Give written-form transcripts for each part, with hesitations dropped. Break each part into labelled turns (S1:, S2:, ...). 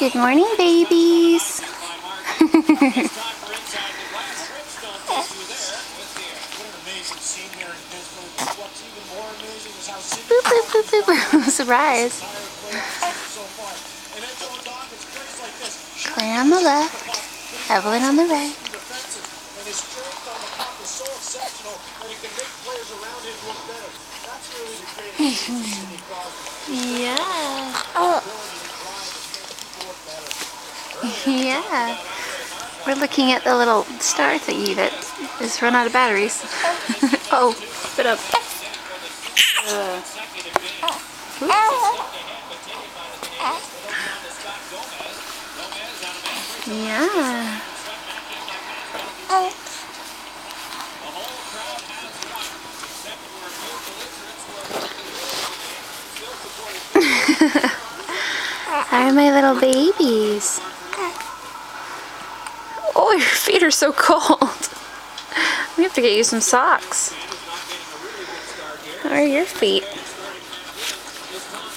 S1: Good morning, babies. Boop, boop, boop, boop, boop. Surprise. Claire on the left, Evelyn on the right. Yeah. Oh. Yeah. We're looking at the little star thingy that is run out of batteries. Oh, spit up. Yeah. Hi, my little babies. Oh, your feet are so cold. We have to get you some socks. How are your feet?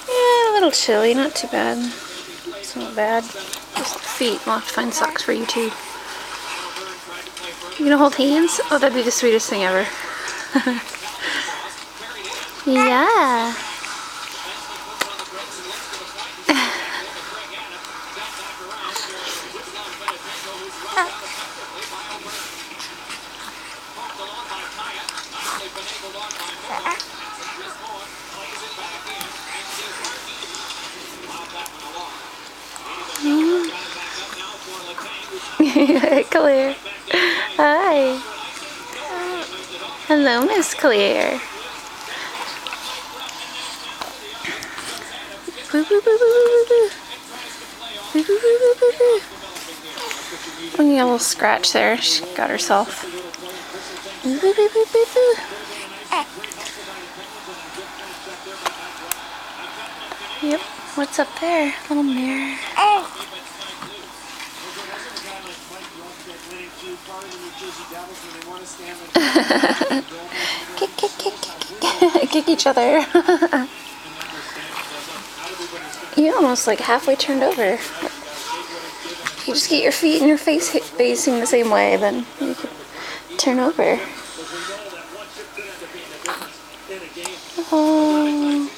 S1: Yeah, a little chilly, not too bad. It's not bad. Just the feet. We'll have to find socks for you too. You gonna hold hands? Oh, that'd be the sweetest thing ever. Yeah. Claire. Hi. Hello, Miss Claire. We got a little scratch there. She got herself. Yep. What's up there? Little mirror. Kick, kick, kick, kick, kick each other. You almost like halfway turned over. You just get your feet and your face facing the same way, then you can turn over. Oh.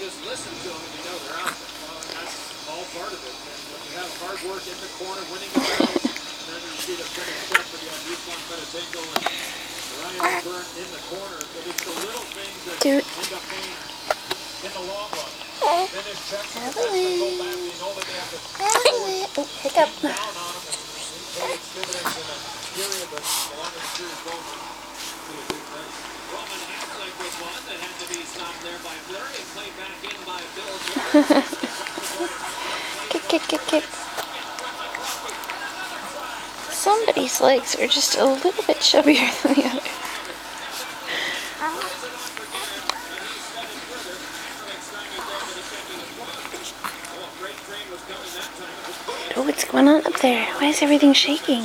S1: Dude. Oh, hiccup. Kick, kick, kick, kick. Somebody's legs are just a little bit chubbier than the other. Oh, what's going on up there? Why is everything shaking?